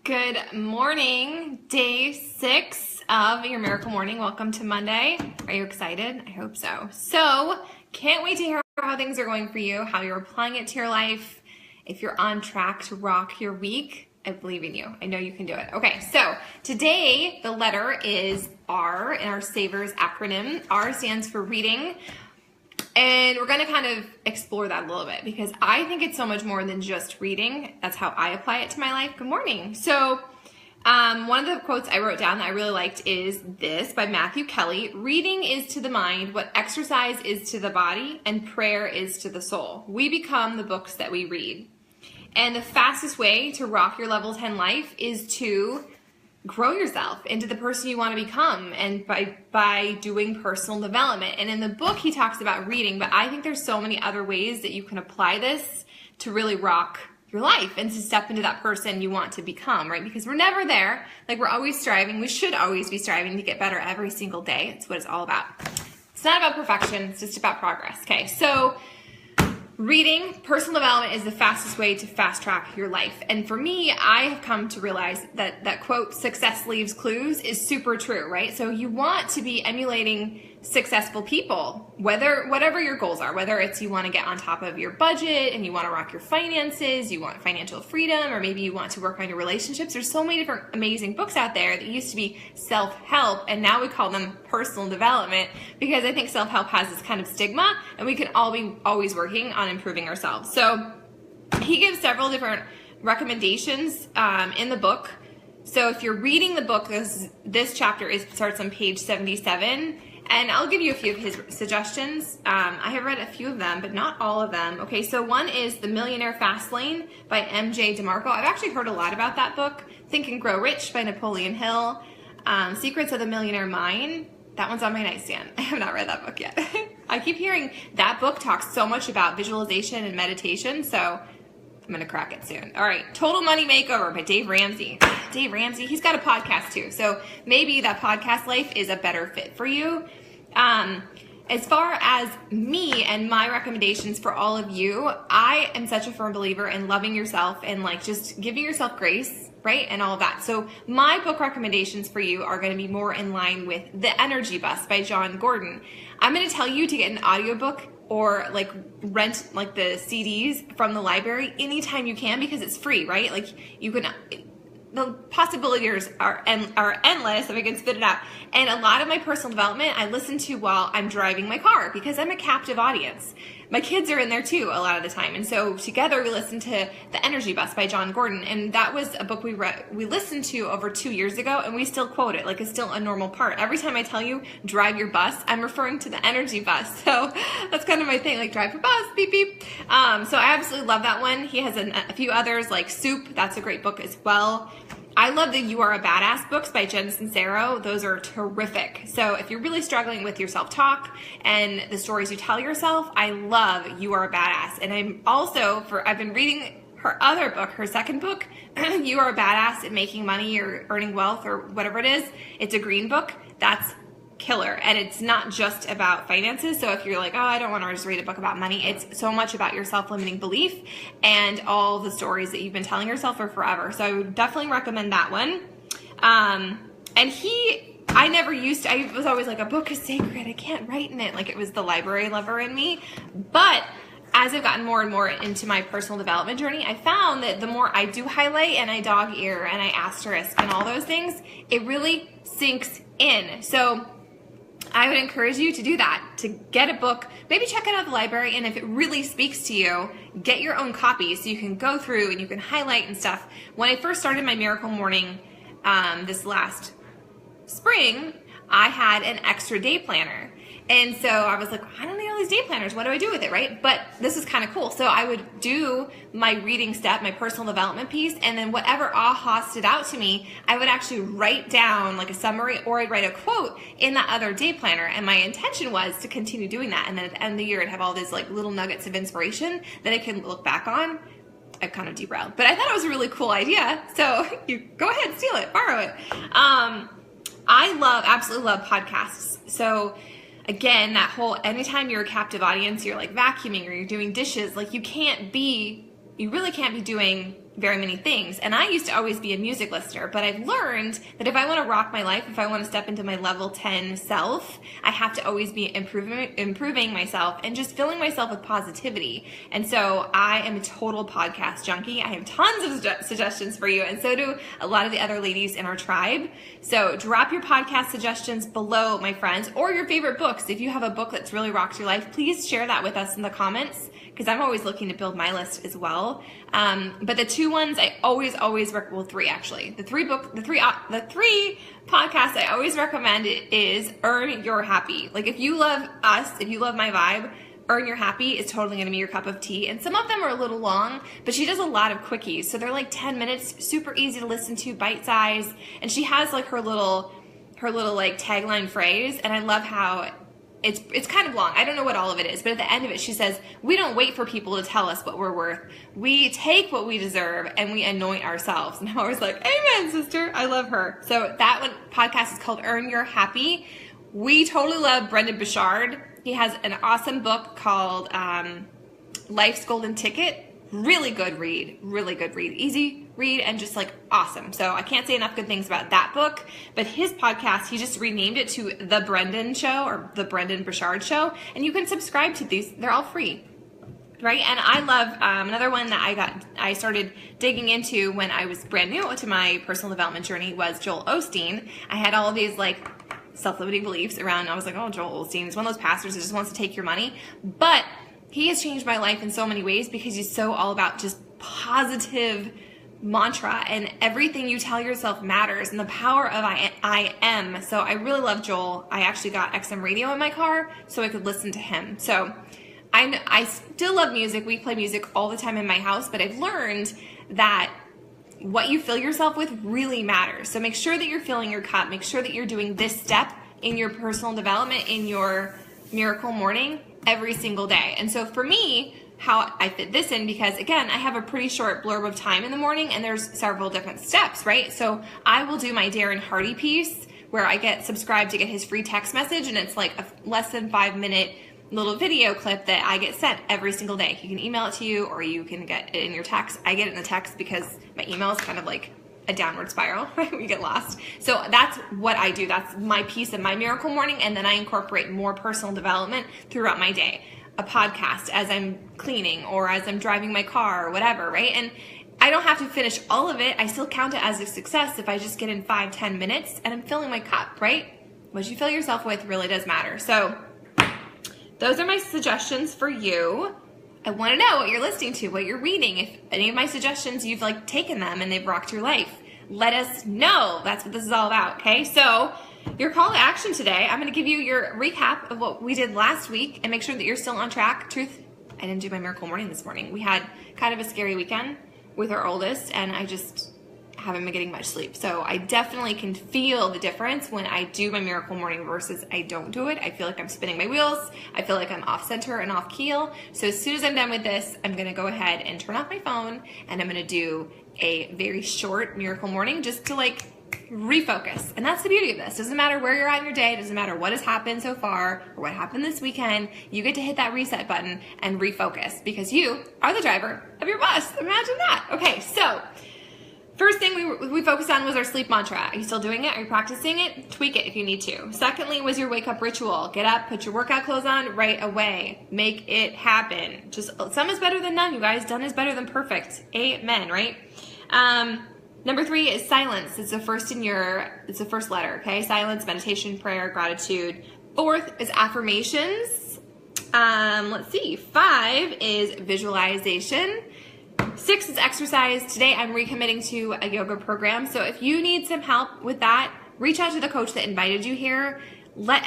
Good morning, day 6 of your Miracle Morning. Welcome to Monday. Are you excited? I hope so. So, can't wait to hear how things are going for you, how you're applying it to your life, if you're on track to rock your week. I believe in you. I know you can do it. Okay, so today the letter is R in our SAVERS acronym. R stands for reading. And we're going to kind of explore that a little bit because I think it's so much more than just reading. That's how I apply it to my life. Good morning. So one of the quotes I wrote down that I really liked is this by Matthew Kelly. Reading is to the mind what exercise is to the body and prayer is to the soul. We become the books that we read. And the fastest way to rock your level 10 life is to grow yourself into the person you want to become, and by doing personal development. And in the book he talks about reading, but I think there's so many other ways that you can apply this to really rock your life and to step into that person you want to become, right? Because we're never there. Like, we're always striving. We should always be striving to get better every single day. It's what it's all about. It's not about perfection. It's just about progress. Okay, so reading, personal development is the fastest way to fast track your life. And for me, I have come to realize that that quote, success leaves clues, is super true, right? So you want to be emulating successful people, whatever your goals are, whether it's you want to get on top of your budget and you want to rock your finances, you want financial freedom, or maybe you want to work on your relationships. There's so many different amazing books out there that used to be self-help, and now we call them personal development because I think self-help has this kind of stigma, and we can all be always working on improving ourselves. So he gives several different recommendations in the book. So if you're reading the book, this chapter starts on page 77. And I'll give you a few of his suggestions. I have read a few of them, but not all of them. Okay, so one is The Millionaire Fast Lane by M.J. DeMarco. I've actually heard a lot about that book. Think and Grow Rich by Napoleon Hill. Secrets of the Millionaire Mind. That one's on my nightstand. I have not read that book yet. I keep hearing that book talks so much about visualization and meditation, so I'm going to crack it soon. All right, Total Money Makeover by Dave Ramsey. Dave Ramsey, he's got a podcast too, so maybe that podcast life is a better fit for you. As far as me and my recommendations for all of you, I am such a firm believer in loving yourself and like just giving yourself grace, right? And all of that. So my book recommendations for you are going to be more in line with The Energy Bus by John Gordon. I'm going to tell you to get an audiobook or like rent like the CDs from the library anytime you can because it's free, right? Like you can, the possibilities are endless if I can spit it out. And a lot of my personal development I listen to while I'm driving my car because I'm a captive audience. My kids are in there too a lot of the time. And so together we listen to The Energy Bus by John Gordon. And that was a book we listened to over 2 years ago, and we still quote it like it's still a normal part. Every time I tell you drive your bus, I'm referring to The Energy Bus. So that's kind of my thing, like drive your bus, beep beep. So I absolutely love that one. He has a few others like Soup. That's a great book as well. I love the You Are a Badass books by Jen Sincero. Those are terrific. So if you're really struggling with your self-talk and the stories you tell yourself, I love You Are a Badass. And I've been reading her other book, her second book, You Are a Badass at Making Money or Earning Wealth or whatever it is. It's a green book. That's killer. And it's not just about finances. So if you're like, oh, I don't want to just read a book about money, it's so much about your self-limiting belief and all the stories that you've been telling yourself for forever. So I would definitely recommend that one. I was always like, a book is sacred. I can't write in it. Like it was the library lover in me. But as I've gotten more and more into my personal development journey, I found that the more I do highlight and I dog ear and I asterisk and all those things, it really sinks in. So I would encourage you to do that, to get a book, maybe check it out at the library, and if it really speaks to you, get your own copy so you can go through and you can highlight and stuff. When I first started my Miracle Morning this last spring, I had an extra day planner. And so I was like, I don't need all these day planners. What do I do with it, right? But this is kind of cool. So I would do my reading step, my personal development piece, and then whatever aha stood out to me, I would actually write down like a summary, or I'd write a quote in that other day planner. And my intention was to continue doing that. And then at the end of the year, I'd have all these like little nuggets of inspiration that I can look back on. I've kind of derailed, but I thought it was a really cool idea. So you go ahead, steal it, borrow it. I absolutely love podcasts. So again, that whole, anytime you're a captive audience, you're like vacuuming or you're doing dishes, like you really can't be doing very many things. And I used to always be a music listener, but I've learned that if I want to rock my life, if I want to step into my level 10 self, I have to always be improving myself and just filling myself with positivity. And so I am a total podcast junkie. I have tons of suggestions for you, and so do a lot of the other ladies in our tribe. So drop your podcast suggestions below, my friends, or your favorite books. If you have a book that's really rocked your life, please share that with us in the comments, because I'm always looking to build my list as well. But the two ones I always well, three actually. The three podcasts I always recommend is Earn Your Happy. Like, if you love us, if you love my vibe, Earn Your Happy is totally going to be your cup of tea. And some of them are a little long, but she does a lot of quickies. So they're like 10 minutes, super easy to listen to, bite size. And she has like her little like tagline phrase. And I love how it's kind of long. I don't know what all of it is, but at the end of it, she says, we don't wait for people to tell us what we're worth. We take what we deserve and we anoint ourselves. And I was like, amen, sister. I love her. So that one podcast is called Earn Your Happy. We totally love Brendon Burchard. He has an awesome book called Life's Golden Ticket. Really good read, easy read, and just like awesome. So I can't say enough good things about that book, but his podcast, he just renamed it to The Brendon Show, or The Brendon Burchard Show, and you can subscribe to these. They're all free, right? And I love another one that I started digging into when I was brand new to my personal development journey was Joel Osteen. I had all of these like self-limiting beliefs around. I was like, oh, Joel Osteen is one of those pastors that just wants to take your money, but he has changed my life in so many ways because he's so all about just positive mantra, and everything you tell yourself matters, and the power of I am. So I really love Joel. I actually got XM radio in my car so I could listen to him. So I still love music. We play music all the time in my house, but I've learned that what you fill yourself with really matters. So make sure that you're filling your cup. Make sure that you're doing this step in your personal development, in your miracle morning, every single day. And so for me, how I fit this in, because again, I have a pretty short blurb of time in the morning and there's several different steps, right? So I will do my Darren Hardy piece where I get subscribed to get his free text message, and it's like a less than 5 minute little video clip that I get sent every single day. You can email it to you or you can get it in your text. I get it in the text because my email is kind of like a downward spiral, right? We get lost. So that's what I do. That's my piece of my miracle morning. And then I incorporate more personal development throughout my day. A podcast as I'm cleaning or as I'm driving my car or whatever, right? And I don't have to finish all of it. I still count it as a success if I just get in 5-10 minutes and I'm filling my cup, right? What you fill yourself with really does matter. So those are my suggestions for you. I want to know what you're listening to, what you're reading. If any of my suggestions, you've like taken them and they've rocked your life, let us know. That's what this is all about, okay? So your call to action today, I'm going to give you your recap of what we did last week and make sure that you're still on track. Truth, I didn't do my miracle morning this morning. We had kind of a scary weekend with our oldest, and I just haven't been getting much sleep. So I definitely can feel the difference when I do my miracle morning versus I don't do it. I feel like I'm spinning my wheels. I feel like I'm off center and off keel. So as soon as I'm done with this, I'm going to go ahead and turn off my phone, and I'm going to do a very short miracle morning just to like refocus. And that's the beauty of this. Doesn't matter where you're at in your day. Doesn't matter what has happened so far or what happened this weekend. You get to hit that reset button and refocus because you are the driver of your bus. Imagine that. Okay, so first thing we focused on was our sleep mantra. Are you still doing it? Are you practicing it? Tweak it if you need to. Secondly was your wake up ritual. Get up, put your workout clothes on right away. Make it happen. Just some is better than none, you guys. Done is better than perfect. Amen, right? Number 3 is silence. It's the first letter, okay? Silence, meditation, prayer, gratitude. 4th is affirmations. Let's see. 5 is visualization. 6 is exercise. Today I'm recommitting to a yoga program. So if you need some help with that, reach out to the coach that invited you here. Let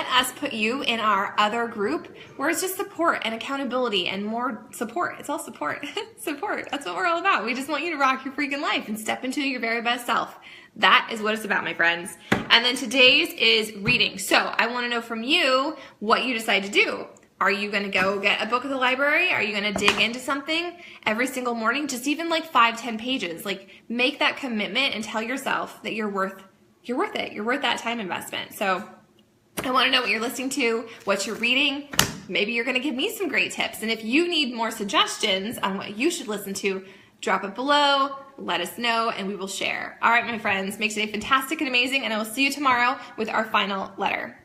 us put you in our other group where it's just support and accountability and more support. It's all support. Support. That's what we're all about. We just want you to rock your freaking life and step into your very best self. That is what it's about, my friends. And then today's is reading. So I want to know from you what you decide to do. Are you going to go get a book at the library? Are you going to dig into something every single morning? Just even like 5-10 pages. Like make that commitment and tell yourself that you're worth it. You're worth that time investment. So I want to know what you're listening to, what you're reading. Maybe you're going to give me some great tips. And if you need more suggestions on what you should listen to, drop it below, let us know, and we will share. All right, my friends, make today fantastic and amazing, and I will see you tomorrow with our final letter.